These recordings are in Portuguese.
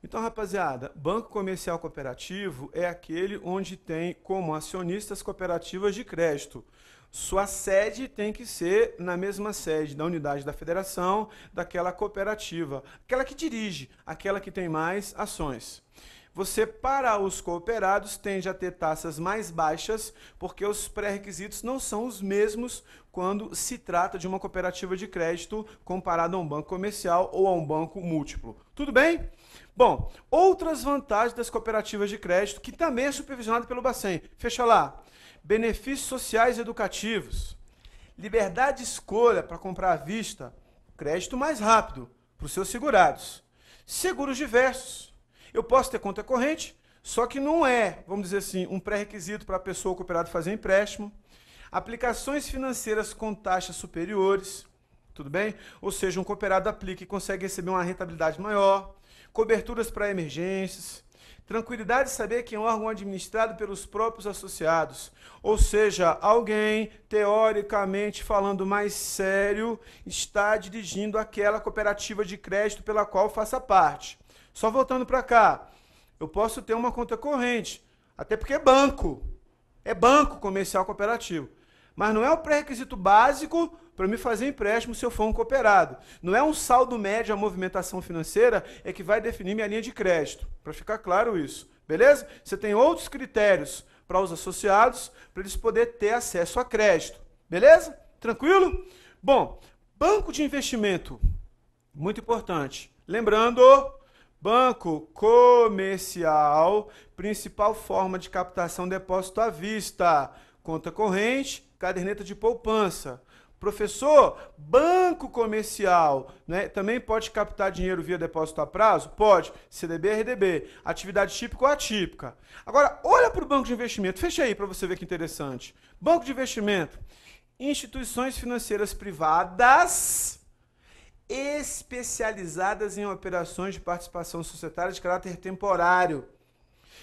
Então, rapaziada, banco comercial cooperativo é aquele onde tem como acionistas cooperativas de crédito. Sua sede tem que ser na mesma sede da unidade da federação, daquela cooperativa, aquela que dirige, aquela que tem mais ações. Você, para os cooperados, tende a ter taxas mais baixas, porque os pré-requisitos não são os mesmos quando se trata de uma cooperativa de crédito comparado a um banco comercial ou a um banco múltiplo. Tudo bem? Bom, outras vantagens das cooperativas de crédito, que também é supervisionado pelo Bacen. Fecha lá. Benefícios sociais e educativos. Liberdade de escolha para comprar à vista. Crédito mais rápido para os seus segurados. Seguros diversos. Eu posso ter conta corrente, só que não é, vamos dizer assim, um pré-requisito para a pessoa ou cooperado fazer empréstimo. Aplicações financeiras com taxas superiores, tudo bem? Ou seja, um cooperado aplica e consegue receber uma rentabilidade maior. Coberturas para emergências. Tranquilidade de saber que é um órgão administrado pelos próprios associados. Ou seja, alguém, teoricamente falando mais sério, está dirigindo aquela cooperativa de crédito pela qual faça parte. Só voltando para cá, eu posso ter uma conta corrente, até porque é banco comercial cooperativo. Mas não é o pré-requisito básico para me fazer empréstimo se eu for um cooperado. Não é um saldo médio a movimentação financeira é que vai definir minha linha de crédito, para ficar claro isso. Beleza? Você tem outros critérios para os associados, para eles poderem ter acesso a crédito. Beleza? Tranquilo? Bom, banco de investimento, muito importante. Lembrando, banco comercial, principal forma de captação depósito à vista, conta corrente, caderneta de poupança. Professor, banco comercial, né, também pode captar dinheiro via depósito a prazo? Pode, CDB, RDB, atividade típica ou atípica. Agora, olha para o banco de investimento, fecha aí para você ver que interessante. Banco de investimento, instituições financeiras privadas especializadas em operações de participação societária de caráter temporário.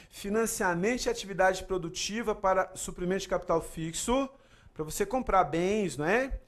Financiamento e atividade produtiva para suprimento de capital fixo, para você comprar bens, não é?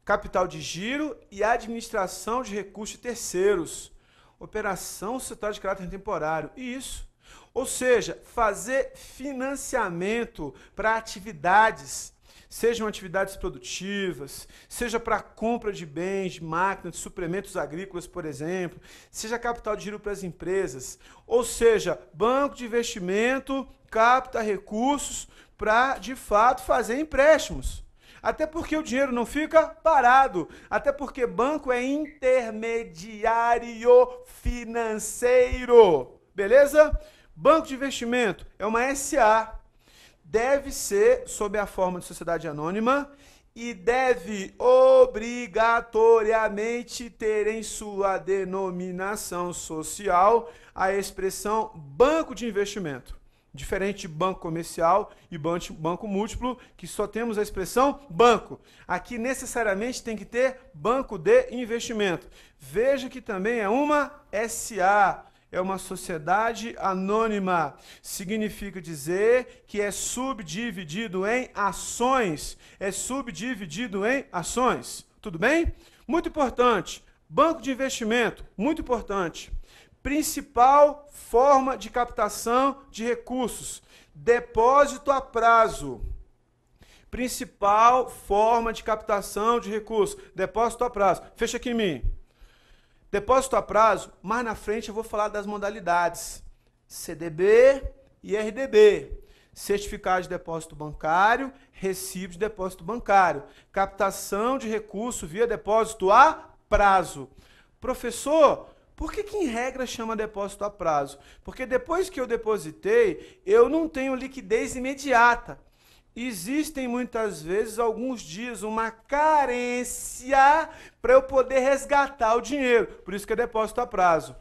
Capital de giro e administração de recursos de terceiros. Operação societária de caráter temporário. Isso. Ou seja, fazer financiamento para atividades, sejam atividades produtivas, seja para compra de bens, de máquinas, de suplementos agrícolas, por exemplo, seja capital de giro para as empresas, ou seja, banco de investimento capta recursos para, de fato, fazer empréstimos. Até porque o dinheiro não fica parado, até porque banco é intermediário financeiro, beleza? Banco de investimento é uma SA. Deve ser sob a forma de sociedade anônima e deve obrigatoriamente ter em sua denominação social a expressão banco de investimento. Diferente de banco comercial e banco múltiplo, que só temos a expressão banco. Aqui necessariamente tem que ter banco de investimento. Veja que também é uma SA. É uma sociedade anônima. Significa dizer que é subdividido em ações. É subdividido em ações. Tudo bem? Muito importante. Banco de investimento, muito importante. Principal forma de captação de recursos. Depósito a prazo. Principal forma de captação de recursos. Depósito a prazo. Fecha aqui em mim. Depósito a prazo, mais na frente eu vou falar das modalidades CDB e RDB. Certificado de depósito bancário, recibo de depósito bancário. Captação de recurso via depósito a prazo. Professor, por que em regra chama depósito a prazo? Porque depois que eu depositei, eu não tenho liquidez imediata. Existem muitas vezes, alguns dias, uma carência para eu poder resgatar o dinheiro. Por isso que é depósito a prazo.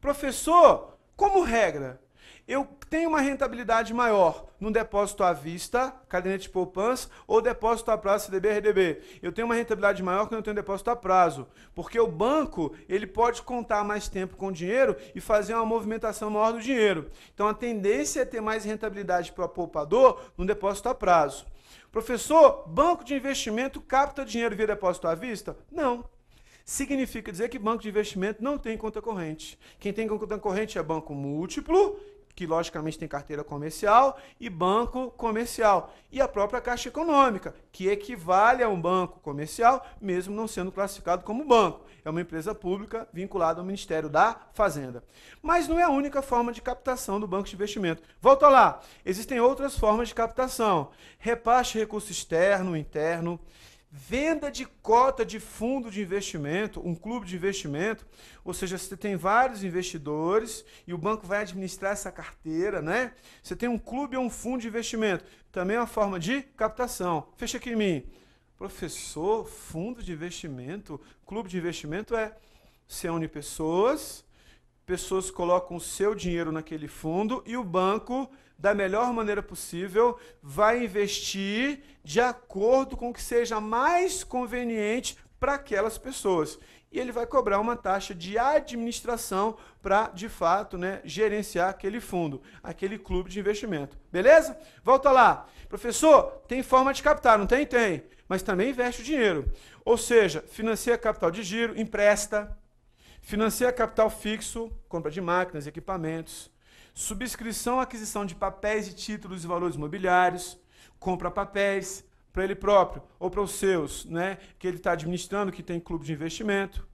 Professor, como regra, eu tenho uma rentabilidade maior num depósito à vista, caderneta de poupança, ou depósito a prazo, CDB, RDB. Eu tenho uma rentabilidade maior quando eu tenho depósito a prazo, porque o banco ele pode contar mais tempo com o dinheiro e fazer uma movimentação maior do dinheiro. Então a tendência é ter mais rentabilidade para o poupador no depósito a prazo. Professor, banco de investimento capta dinheiro via depósito à vista? Não. Significa dizer que banco de investimento não tem conta corrente. Quem tem conta corrente é banco múltiplo, que logicamente tem carteira comercial, e banco comercial. E a própria Caixa Econômica, que equivale a um banco comercial, mesmo não sendo classificado como banco. É uma empresa pública vinculada ao Ministério da Fazenda. Mas não é a única forma de captação do banco de investimento. Volta lá, existem outras formas de captação. Repasse de recurso externo, interno, venda de cota de fundo de investimento, um clube de investimento, ou seja, você tem vários investidores e o banco vai administrar essa carteira, né? Você tem um clube ou um fundo de investimento, também é uma forma de captação. Fecha aqui em mim. Professor, fundo de investimento, clube de investimento você une pessoas colocam o seu dinheiro naquele fundo e o banco, da melhor maneira possível, vai investir de acordo com o que seja mais conveniente para aquelas pessoas. E ele vai cobrar uma taxa de administração para, de fato, né, gerenciar aquele fundo, aquele clube de investimento. Beleza? Volta lá. Professor, tem forma de captar, não tem? Tem. Mas também investe o dinheiro. Ou seja, financia capital de giro, empresta, financia capital fixo, compra de máquinas, equipamentos, subscrição, aquisição de papéis e títulos e valores imobiliários, compra papéis para ele próprio ou para os seus, né, que ele está administrando, que tem clube de investimento,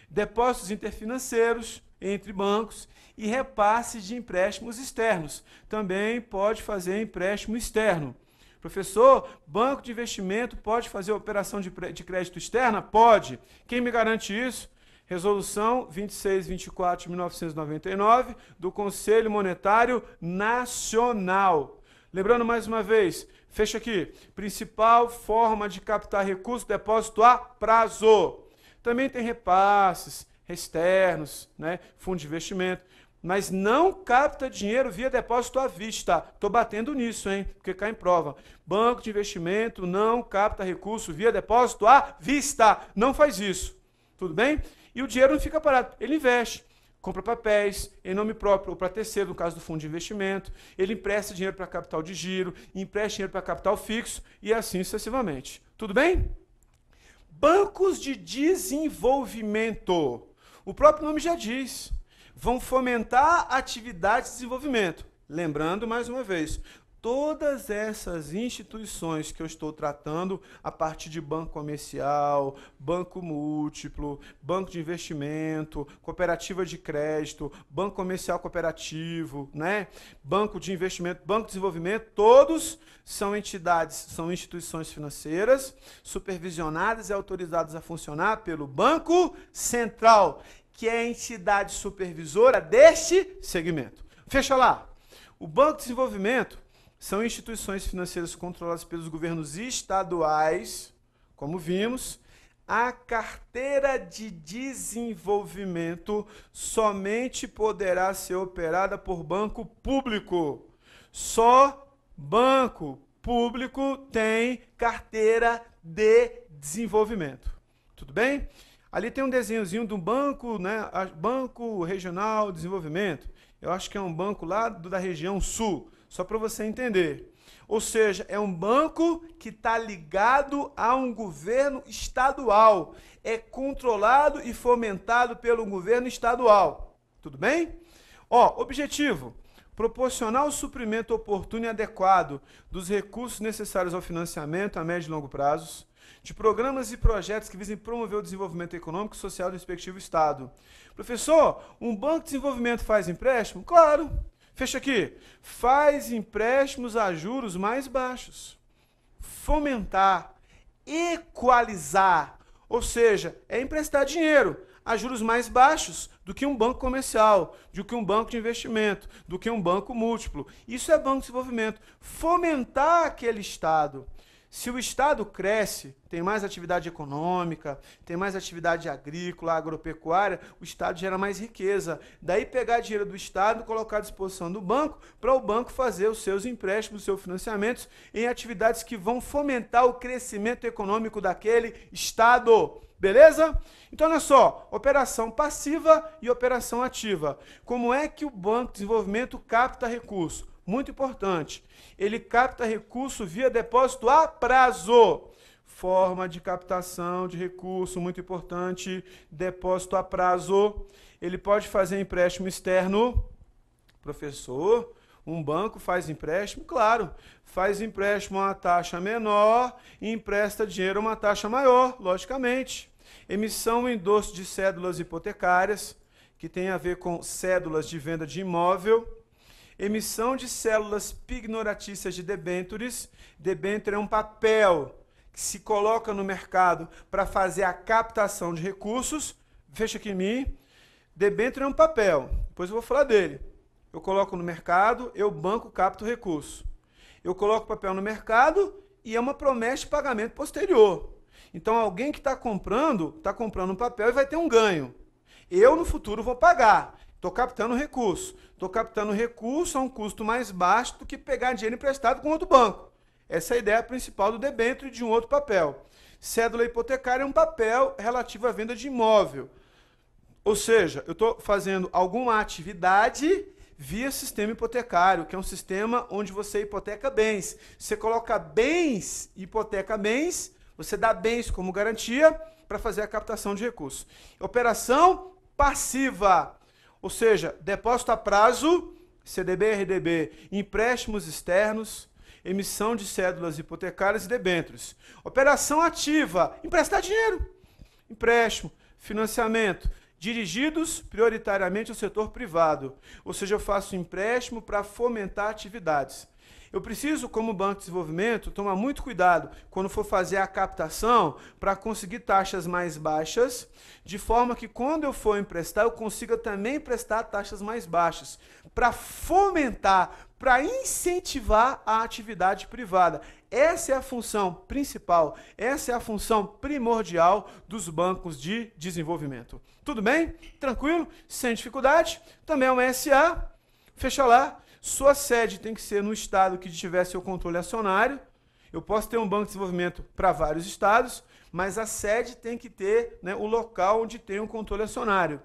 depósitos interfinanceiros entre bancos e repasse de empréstimos externos. Também pode fazer empréstimo externo. Professor, banco de investimento pode fazer operação de crédito externa? Pode. Quem me garante isso? Resolução 2624 de 1999 do Conselho Monetário Nacional. Lembrando mais uma vez, fecha aqui, principal forma de captar recurso, depósito a prazo. Também tem repasses externos, né, fundo de investimento, mas não capta dinheiro via depósito à vista. Estou batendo nisso, hein, porque cai em prova. Banco de investimento não capta recurso via depósito à vista. Não faz isso. Tudo bem? E o dinheiro não fica parado, ele investe, compra papéis em nome próprio ou para terceiro, no caso do fundo de investimento, ele empresta dinheiro para capital de giro, empresta dinheiro para capital fixo e assim sucessivamente. Tudo bem? Bancos de desenvolvimento. O próprio nome já diz, vão fomentar atividades de desenvolvimento. Lembrando, mais uma vez, todas essas instituições que eu estou tratando, a partir de banco comercial, banco múltiplo, banco de investimento, cooperativa de crédito, banco comercial cooperativo, né? Banco de investimento, banco de desenvolvimento, todos são entidades, são instituições financeiras, supervisionadas e autorizadas a funcionar pelo Banco Central, que é a entidade supervisora deste segmento. Fecha lá. O Banco de Desenvolvimento são instituições financeiras controladas pelos governos estaduais, como vimos. A carteira de desenvolvimento somente poderá ser operada por banco público. Só banco público tem carteira de desenvolvimento. Tudo bem? Ali tem um desenhozinho de um banco, né? Banco Regional de Desenvolvimento. Eu acho que é um banco lá da região sul. Só para você entender. Ou seja, é um banco que está ligado a um governo estadual. É controlado e fomentado pelo governo estadual. Tudo bem? Ó, objetivo: proporcionar o suprimento oportuno e adequado dos recursos necessários ao financiamento a médio e longo prazos, de programas e projetos que visem promover o desenvolvimento econômico e social do respectivo estado. Professor, um banco de desenvolvimento faz empréstimo? Claro. Fecha aqui. Faz empréstimos a juros mais baixos. Fomentar, equalizar, ou seja, é emprestar dinheiro a juros mais baixos do que um banco comercial, do que um banco de investimento, do que um banco múltiplo. Isso é banco de desenvolvimento. Fomentar aquele estado. Se o estado cresce, tem mais atividade econômica, tem mais atividade agrícola, agropecuária, o estado gera mais riqueza. Daí pegar dinheiro do estado e colocar à disposição do banco, para o banco fazer os seus empréstimos, os seus financiamentos em atividades que vão fomentar o crescimento econômico daquele estado. Beleza? Então, olha só, operação passiva e operação ativa. Como é que o Banco de Desenvolvimento capta recurso? Muito importante, ele capta recurso via depósito a prazo. forma de captação de recurso, muito importante, depósito a prazo. Ele pode fazer empréstimo externo. Professor, um banco faz empréstimo? Claro, faz empréstimo a uma taxa menor e empresta dinheiro a uma taxa maior, logicamente. Emissão e endosso de cédulas hipotecárias, que tem a ver com cédulas de venda de imóvel. Emissão de células pignoratícias de debêntures. Debênture é um papel que se coloca no mercado para fazer a captação de recursos. Fecha aqui em mim. Debênture é um papel, depois eu vou falar dele. Eu coloco no mercado, eu banco, capto recurso. Eu coloco o papel no mercado e é uma promessa de pagamento posterior. Então alguém que está comprando um papel e vai ter um ganho. Eu no futuro vou pagar. Estou captando recurso. Estou captando recurso a um custo mais baixo do que pegar dinheiro emprestado com outro banco. Essa é a ideia principal do debênture de um outro papel. Cédula hipotecária é um papel relativo à venda de imóvel. Ou seja, eu estou fazendo alguma atividade via sistema hipotecário, que é um sistema onde você hipoteca bens. Você coloca bens, hipoteca bens, você dá bens como garantia para fazer a captação de recursos. Operação passiva, ou seja, depósito a prazo, CDB, RDB, empréstimos externos, emissão de cédulas hipotecárias e debêntures. Operação ativa, emprestar dinheiro, empréstimo, financiamento, dirigidos prioritariamente ao setor privado, ou seja, eu faço empréstimo para fomentar atividades. Eu preciso, como Banco de Desenvolvimento, tomar muito cuidado quando for fazer a captação para conseguir taxas mais baixas, de forma que quando eu for emprestar, eu consiga também emprestar taxas mais baixas, para fomentar, para incentivar a atividade privada. Essa é a função principal, essa é a função primordial dos bancos de desenvolvimento. Tudo bem? Tranquilo? Sem dificuldade? Também é uma SA. Fecha lá. Sua sede tem que ser no estado que tiver seu controle acionário. Eu posso ter um banco de desenvolvimento para vários estados, mas a sede tem que ter, né, o local onde tem um controle acionário.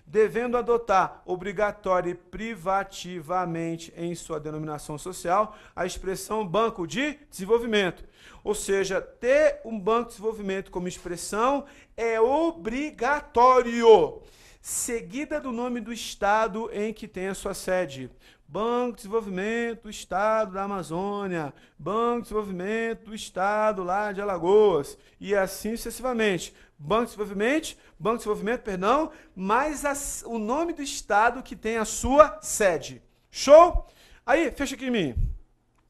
Devendo adotar obrigatória e privativamente em sua denominação social a expressão Banco de Desenvolvimento. Ou seja, ter um Banco de Desenvolvimento como expressão é obrigatório, seguida do nome do estado em que tem a sua sede. Banco de Desenvolvimento do Estado da Amazônia, Banco de Desenvolvimento do Estado lá de Alagoas, e assim sucessivamente. Banco de Desenvolvimento, perdão, mais o nome do estado que tem a sua sede. Show? Aí, fecha aqui em mim.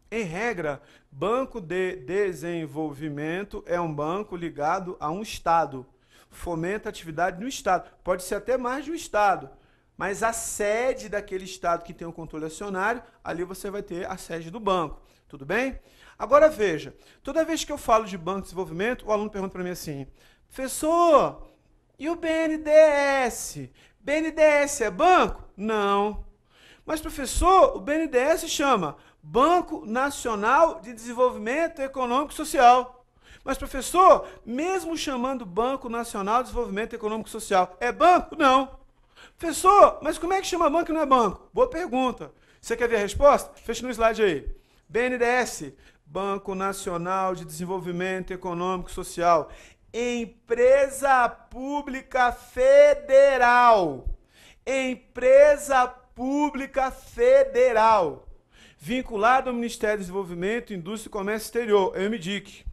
Em regra, Banco de Desenvolvimento é um banco ligado a um estado. Fomenta a atividade no estado. Pode ser até mais de um estado. Mas a sede daquele estado que tem o controle acionário, ali você vai ter a sede do banco. Tudo bem? Agora veja, toda vez que eu falo de Banco de Desenvolvimento, o aluno pergunta para mim assim, professor, e o BNDES? BNDES é banco? Não. Mas professor, o BNDES chama Banco Nacional de Desenvolvimento Econômico e Social. Mas professor, mesmo chamando Banco Nacional de Desenvolvimento Econômico e Social, é banco? Não. Professor, mas como é que chama banco e não é banco? Boa pergunta. Você quer ver a resposta? Fecha no slide aí. BNDES, Banco Nacional de Desenvolvimento Econômico e Social. Empresa Pública Federal. Empresa Pública Federal. Vinculado ao Ministério do Desenvolvimento, Indústria e Comércio Exterior, EMDIC.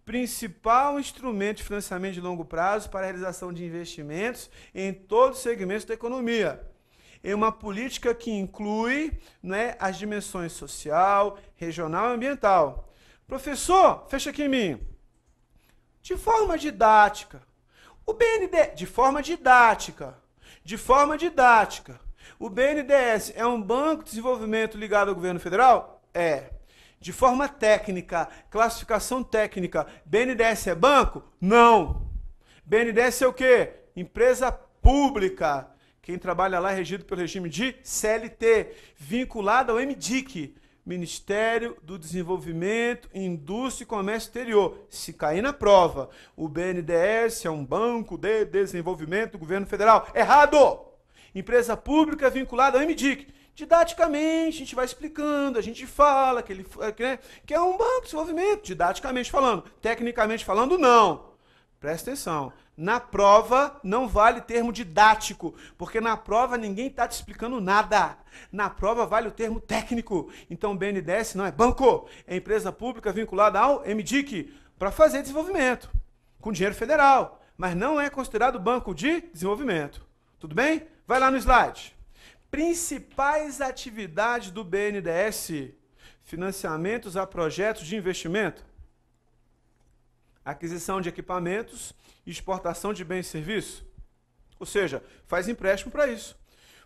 Principal instrumento de financiamento de longo prazo para a realização de investimentos em todos os segmentos da economia. É uma política que inclui, né, as dimensões social, regional e ambiental. Professor, fecha aqui em mim. De forma didática, o BNDES, de forma didática, o BNDES é um banco de desenvolvimento ligado ao governo federal? É. De forma técnica, classificação técnica, BNDES é banco? Não. BNDES é o quê? Empresa pública. Quem trabalha lá é regido pelo regime de CLT, vinculado ao MDIC, Ministério do Desenvolvimento, Indústria e Comércio Exterior. Se cair na prova, o BNDES é um banco de desenvolvimento do governo federal. Errado! Empresa pública vinculada ao MDIC. Didaticamente, a gente vai explicando, a gente fala que é um banco de desenvolvimento, didaticamente falando. Tecnicamente falando, não. Presta atenção. Na prova, não vale termo didático, porque na prova ninguém está te explicando nada. Na prova vale o termo técnico. Então, o BNDES não é banco, é empresa pública vinculada ao MDIC, para fazer desenvolvimento, com dinheiro federal, mas não é considerado banco de desenvolvimento. Tudo bem? Vai lá no slide. Principais atividades do BNDES: financiamentos a projetos de investimento, aquisição de equipamentos e exportação de bens e serviços. Ou seja, faz empréstimo para isso.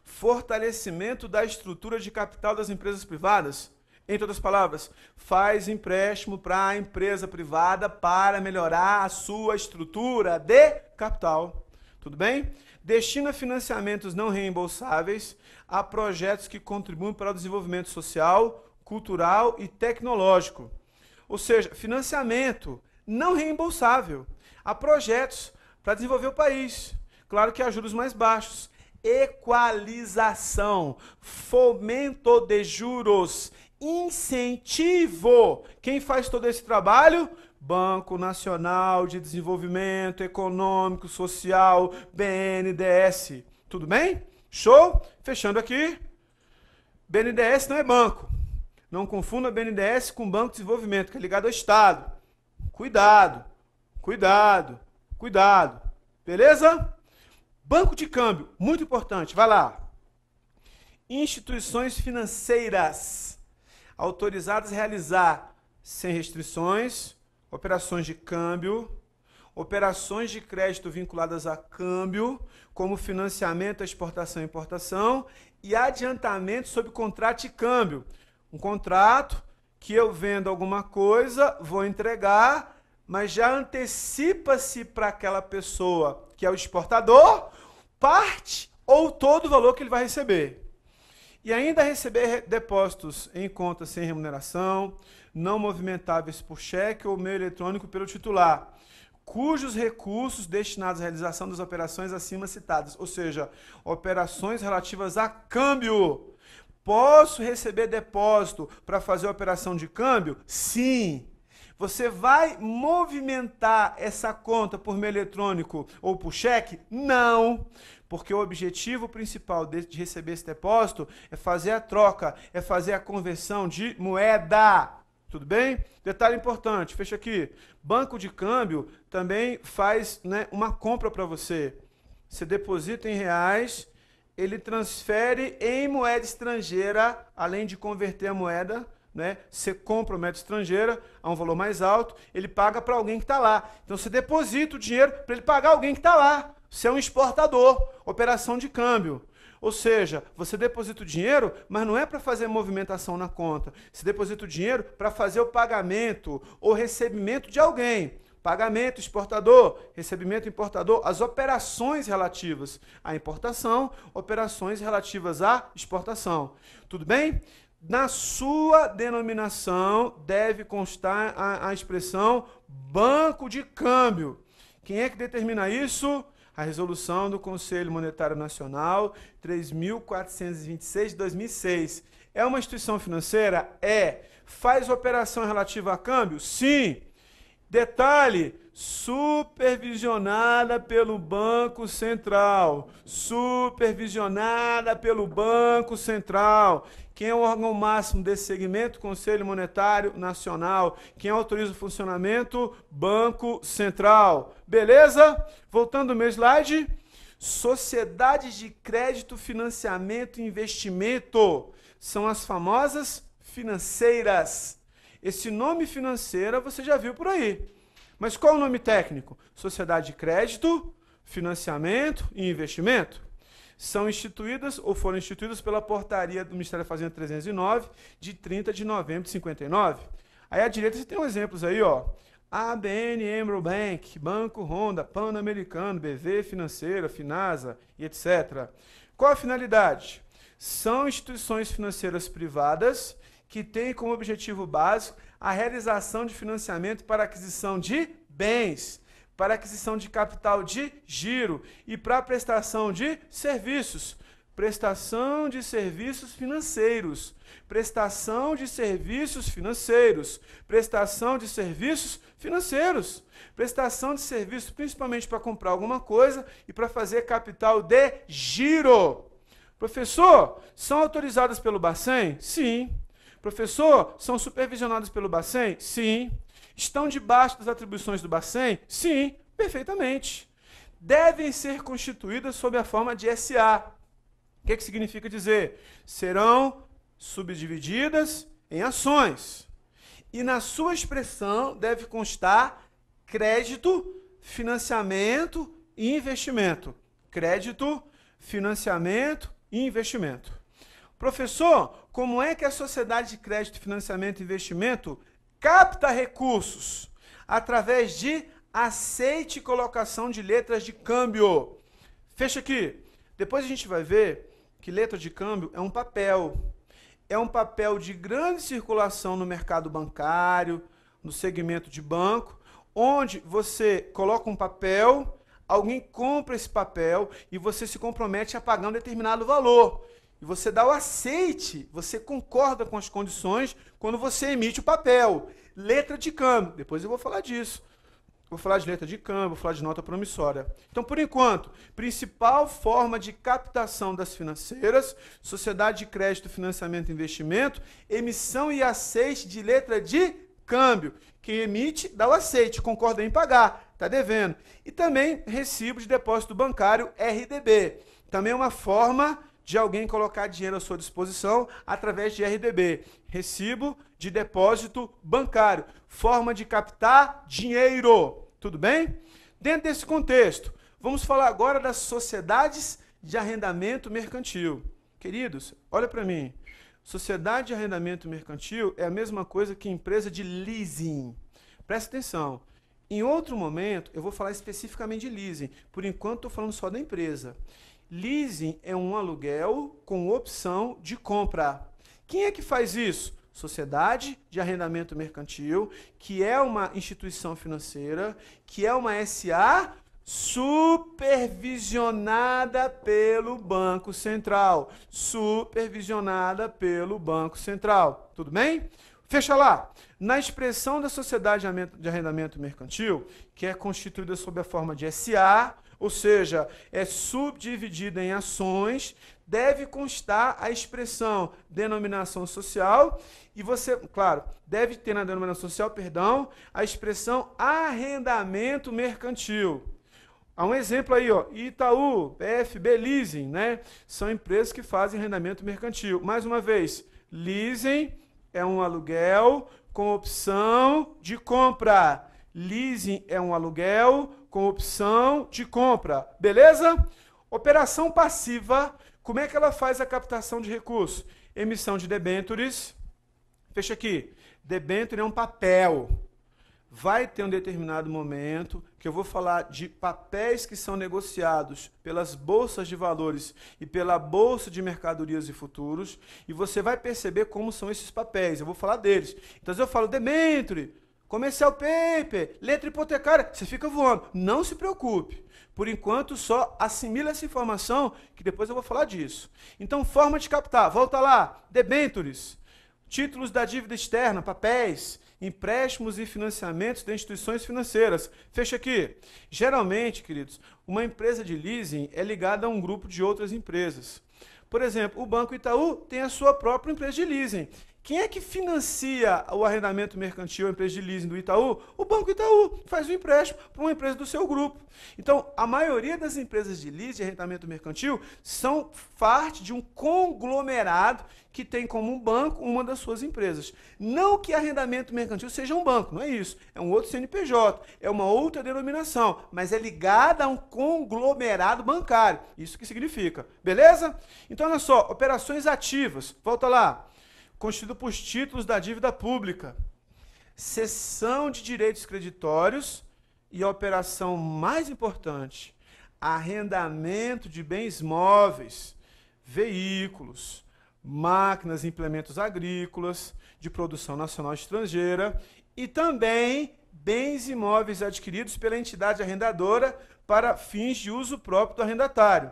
Fortalecimento da estrutura de capital das empresas privadas. Em outras palavras, faz empréstimo para a empresa privada para melhorar a sua estrutura de capital. Tudo bem? Destina financiamentos não reembolsáveis a projetos que contribuem para o desenvolvimento social, cultural e tecnológico. Ou seja, financiamento não reembolsável a projetos para desenvolver o país. Claro que a juros mais baixos. Equalização, fomento de juros, incentivo. Quem faz todo esse trabalho? Banco Nacional de Desenvolvimento Econômico Social, BNDES. Tudo bem? Show? Fechando aqui. BNDES não é banco. Não confunda BNDES com Banco de Desenvolvimento, que é ligado ao Estado. Cuidado, cuidado, cuidado. Beleza? Banco de câmbio, muito importante. Vai lá. Instituições financeiras autorizadas a realizar, sem restrições, operações de câmbio, operações de crédito vinculadas a câmbio, como financiamento à exportação e importação, e adiantamento sob contrato de câmbio. Um contrato que eu vendo alguma coisa, vou entregar, mas já antecipa-se para aquela pessoa que é o exportador, parte ou todo o valor que ele vai receber. E ainda receber depósitos em contas sem remuneração, não movimentáveis por cheque ou meio eletrônico pelo titular, cujos recursos destinados à realização das operações acima citadas, ou seja, operações relativas a câmbio. Posso receber depósito para fazer operação de câmbio? Sim. Você vai movimentar essa conta por meio eletrônico ou por cheque? Não. Porque o objetivo principal de receber esse depósito é fazer a troca, é fazer a conversão de moeda. Tudo bem? Detalhe importante, fecha aqui. Banco de câmbio também faz, uma compra para você. Você deposita em reais, ele transfere em moeda estrangeira, além de converter a moeda, você compra a moeda estrangeira a um valor mais alto, ele paga para alguém que está lá. Então você deposita o dinheiro para ele pagar alguém que está lá. Você é um exportador, operação de câmbio. Ou seja, você deposita o dinheiro, mas não é para fazer movimentação na conta. Você deposita o dinheiro para fazer o pagamento ou recebimento de alguém. Pagamento, exportador, recebimento, importador, as operações relativas à importação, operações relativas à exportação. Tudo bem? Na sua denominação deve constar a expressão banco de câmbio. Quem é que determina isso? A resolução do Conselho Monetário Nacional 3.426 de 2006. É uma instituição financeira? É. Faz operação relativa a câmbio? Sim. Detalhe, supervisionada pelo Banco Central. Supervisionada pelo Banco Central. Quem é o órgão máximo desse segmento? Conselho Monetário Nacional. Quem autoriza o funcionamento? Banco Central. Beleza? Voltando ao meu slide. Sociedades de crédito, financiamento e investimento. São as famosas financeiras. Esse nome financeira você já viu por aí. Mas qual é o nome técnico? Sociedade de crédito, financiamento e investimento. São instituídas ou foram instituídas pela portaria do Ministério da Fazenda 309, de 30 de novembro de 59. Aí à direita você tem uns exemplos aí, ó. ABN AMRO Bank, Banco Honda, Pan-Americano, BV Financeira, Finasa e etc. Qual a finalidade? São instituições financeiras privadas que têm como objetivo básico a realização de financiamento para aquisição de bens, para aquisição de capital de giro e para a prestação de serviços, prestação de serviços financeiros, prestação de serviços financeiros, prestação de serviços financeiros, prestação de serviços principalmente para comprar alguma coisa e para fazer capital de giro. Professor, são autorizadas pelo Bacen? Sim. Professor, são supervisionadas pelo Bacen? Sim. Estão debaixo das atribuições do Bacen? Sim, perfeitamente. Devem ser constituídas sob a forma de SA. O que significa dizer? Serão subdivididas em ações. E na sua expressão deve constar crédito, financiamento e investimento. Crédito, financiamento e investimento. Professor, como é que a sociedade de crédito, financiamento e investimento capta recursos? Através de aceite e colocação de letras de câmbio. Fecha aqui. Depois a gente vai ver que letra de câmbio é um papel. É um papel de grande circulação no mercado bancário, no segmento de banco, onde você coloca um papel, alguém compra esse papel e você se compromete a pagar um determinado valor. E você dá o aceite, você concorda com as condições quando você emite o papel. Letra de câmbio. Depois eu vou falar disso. Vou falar de letra de câmbio, vou falar de nota promissória. Então, por enquanto, principal forma de captação das financeiras, sociedade de crédito, financiamento e investimento, emissão e aceite de letra de câmbio. Quem emite, dá o aceite, concorda em pagar, está devendo. E também recibo de depósito bancário, RDB. Também é uma forma de alguém colocar dinheiro à sua disposição através de RDB. Recibo de depósito bancário. Forma de captar dinheiro. Tudo bem? Dentro desse contexto, vamos falar agora das sociedades de arrendamento mercantil. Queridos, olha para mim. Sociedade de arrendamento mercantil é a mesma coisa que empresa de leasing. Presta atenção. Em outro momento, eu vou falar especificamente de leasing. Por enquanto, estou falando só da empresa. Leasing é um aluguel com opção de compra. Quem é que faz isso? Sociedade de arrendamento mercantil, que é uma instituição financeira, que é uma SA supervisionada pelo Banco Central. Supervisionada pelo Banco Central. Tudo bem? Fecha lá. Na expressão da sociedade de arrendamento mercantil, que é constituída sob a forma de SA, ou seja, é subdividida em ações, deve constar a expressão denominação social e você, claro, deve ter na denominação social, perdão, a expressão arrendamento mercantil. Há um exemplo aí, ó, Itaú, PFB Leasing, né? São empresas que fazem arrendamento mercantil. Mais uma vez, leasing é um aluguel com opção de compra. Leasing é um aluguel com opção de compra. Beleza? Operação passiva. Como é que ela faz a captação de recursos? Emissão de debêntures. Fecha aqui. Debênture é um papel. Vai ter um determinado momento que eu vou falar de papéis que são negociados pelas bolsas de valores e pela bolsa de mercadorias e futuros, e você vai perceber como são esses papéis. Eu vou falar deles. Então, se eu falo debênture, comercial paper, letra hipotecária, você fica voando. Não se preocupe. Por enquanto, só assimila essa informação, que depois eu vou falar disso. Então, forma de captar. Volta lá. Debêntures, títulos da dívida externa, papéis, empréstimos e financiamentos de instituições financeiras. Fecha aqui. Geralmente, queridos, uma empresa de leasing é ligada a um grupo de outras empresas. Por exemplo, o Banco Itaú tem a sua própria empresa de leasing. Quem é que financia o arrendamento mercantil, a empresa de leasing do Itaú? O Banco Itaú faz o empréstimo para uma empresa do seu grupo. Então, a maioria das empresas de leasing e arrendamento mercantil são parte de um conglomerado que tem como um banco uma das suas empresas. Não que arrendamento mercantil seja um banco, não é isso. É um outro CNPJ, é uma outra denominação, mas é ligada a um conglomerado bancário. Isso que significa. Beleza? Então, olha só, operações ativas. Volta lá. Constituído por títulos da dívida pública, cessão de direitos creditórios e a operação mais importante, arrendamento de bens móveis, veículos, máquinas e implementos agrícolas, de produção nacional e estrangeira e também bens imóveis adquiridos pela entidade arrendadora para fins de uso próprio do arrendatário.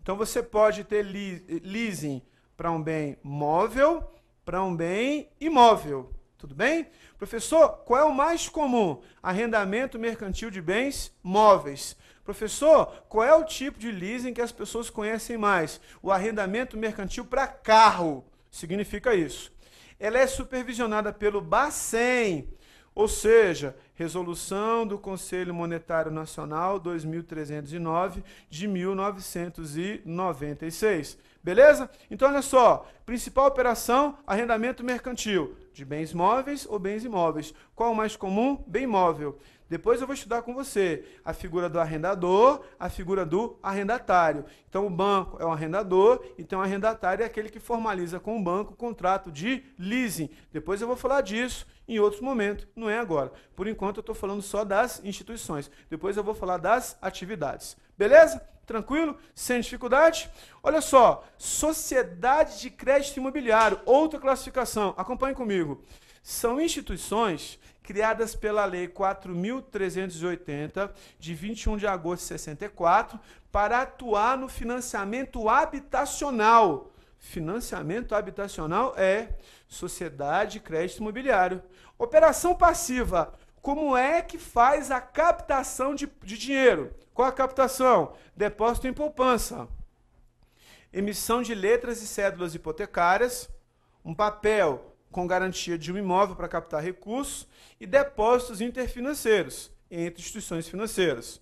Então, você pode ter leasing para um bem móvel, para um bem imóvel. Tudo bem? Professor, qual é o mais comum? Arrendamento mercantil de bens móveis. Professor, qual é o tipo de leasing que as pessoas conhecem mais? O arrendamento mercantil para carro. Significa isso. Ela é supervisionada pelo Bacen, ou seja, Resolução do Conselho Monetário Nacional 2309 de 1996. Beleza? Então, olha só, principal operação, arrendamento mercantil, de bens móveis ou bens imóveis. Qual o mais comum? Bem móvel. Depois eu vou estudar com você a figura do arrendador, a figura do arrendatário. Então, o banco é o arrendador, então o arrendatário é aquele que formaliza com o banco o contrato de leasing. Depois eu vou falar disso em outros momentos, não é agora. Por enquanto, eu estou falando só das instituições. Depois eu vou falar das atividades. Beleza? Tranquilo? Sem dificuldade? Olha só, sociedade de crédito imobiliário, outra classificação. Acompanhe comigo. São instituições criadas pela Lei 4.380, de 21 de agosto de 64, para atuar no financiamento habitacional. Financiamento habitacional é sociedade de crédito imobiliário. Operação passiva. Como é que faz a captação de dinheiro? Qual a captação? Depósito em poupança. Emissão de letras e cédulas hipotecárias, um papel com garantia de um imóvel para captar recursos e depósitos interfinanceiros entre instituições financeiras.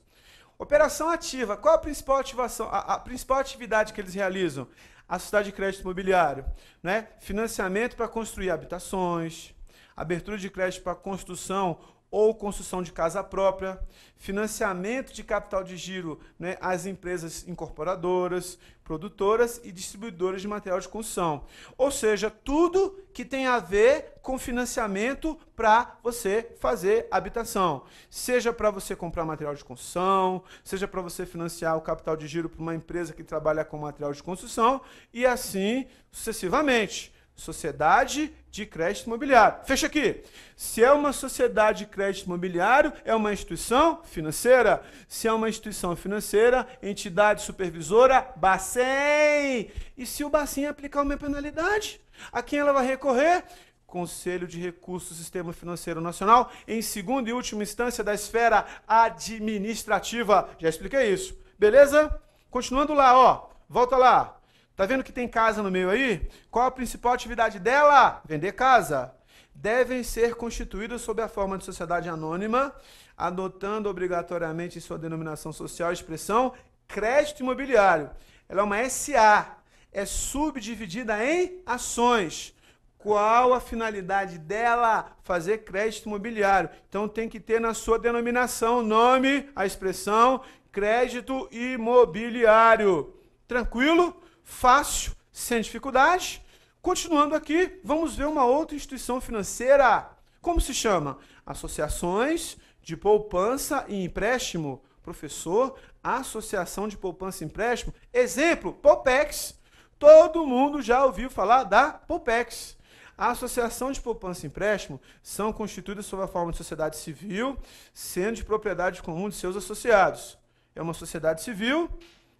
Operação ativa. Qual a principal ativação? A principal atividade que eles realizam? A sociedade de crédito imobiliário, né? Financiamento para construir habitações, abertura de crédito para construção ou construção de casa própria, financiamento de capital de giro, né, às empresas incorporadoras, produtoras e distribuidoras de material de construção. Ou seja, tudo que tem a ver com financiamento para você fazer habitação. Seja para você comprar material de construção, seja para você financiar o capital de giro para uma empresa que trabalha com material de construção e assim sucessivamente. Sociedade de crédito imobiliário. Fecha aqui. Se é uma sociedade de crédito imobiliário, é uma instituição financeira. Se é uma instituição financeira, entidade supervisora, Bacen. E se o Bacen aplicar uma penalidade, a quem ela vai recorrer? Conselho de Recursos do Sistema Financeiro Nacional, em segunda e última instância da esfera administrativa. Já expliquei isso. Beleza? Continuando lá, ó. Volta lá. Tá vendo que tem casa no meio aí? Qual a principal atividade dela? Vender casa. Devem ser constituídas sob a forma de sociedade anônima, adotando obrigatoriamente em sua denominação social a expressão crédito imobiliário. Ela é uma SA, é subdividida em ações. Qual a finalidade dela? Fazer crédito imobiliário. Então tem que ter na sua denominação o nome, a expressão crédito imobiliário. Tranquilo? Fácil, sem dificuldade. Continuando aqui, vamos ver uma outra instituição financeira. Como se chama? Associações de poupança e empréstimo. Professor, associação de poupança e empréstimo. Exemplo, Poupex. Todo mundo já ouviu falar da Poupex. A associação de poupança e empréstimo são constituídas sob a forma de sociedade civil, sendo de propriedade comum de seus associados. É uma sociedade civil.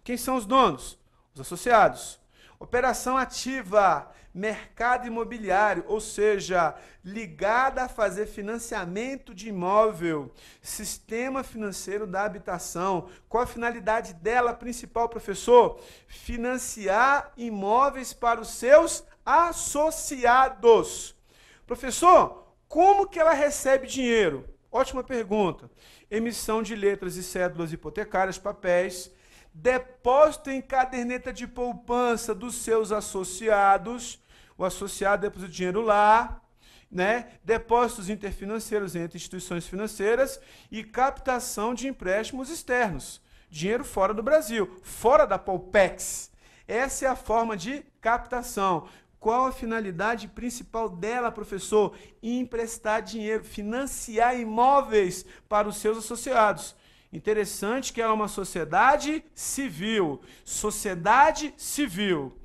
Quem são os donos? Os associados. Operação ativa, mercado imobiliário, ou seja, ligada a fazer financiamento de imóvel, sistema financeiro da habitação. Qual a finalidade dela principal, professor? Financiar imóveis para os seus associados. Professor, como que ela recebe dinheiro? Ótima pergunta. Emissão de letras e cédulas hipotecárias, papéis, depósito em caderneta de poupança dos seus associados, o associado deposita o dinheiro lá, né? Depósitos interfinanceiros entre instituições financeiras e captação de empréstimos externos, dinheiro fora do Brasil, fora da Poupex. Essa é a forma de captação. Qual a finalidade principal dela, professor? Emprestar dinheiro, financiar imóveis para os seus associados. Interessante que ela é uma sociedade civil. Sociedade civil.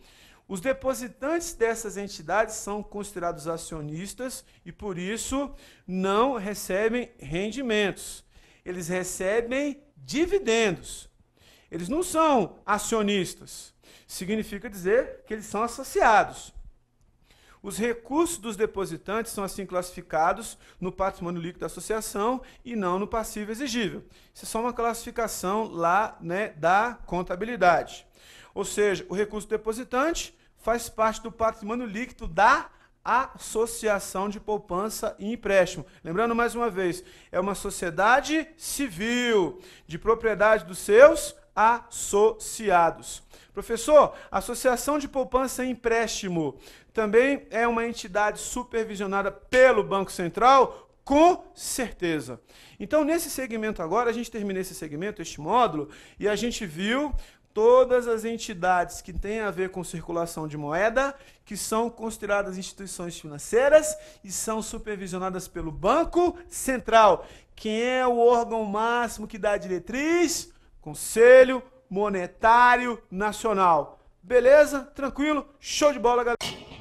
Os depositantes dessas entidades são considerados acionistas e, por isso, não recebem rendimentos. Eles recebem dividendos. Eles não são acionistas. Significa dizer que eles são associados. Os recursos dos depositantes são assim classificados no patrimônio líquido da associação e não no passivo exigível. Isso é só uma classificação lá, né, da contabilidade. Ou seja, o recurso depositante faz parte do patrimônio líquido da associação de poupança e empréstimo. Lembrando mais uma vez, é uma sociedade civil de propriedade dos seus associados. Professor, a associação de poupança e empréstimo também é uma entidade supervisionada pelo Banco Central? Com certeza. Então, nesse segmento agora, a gente termina esse segmento, este módulo, e a gente viu todas as entidades que têm a ver com circulação de moeda, que são consideradas instituições financeiras e são supervisionadas pelo Banco Central. Quem é o órgão máximo que dá a diretriz? Conselho Monetário Nacional. Beleza? Tranquilo? Show de bola, galera!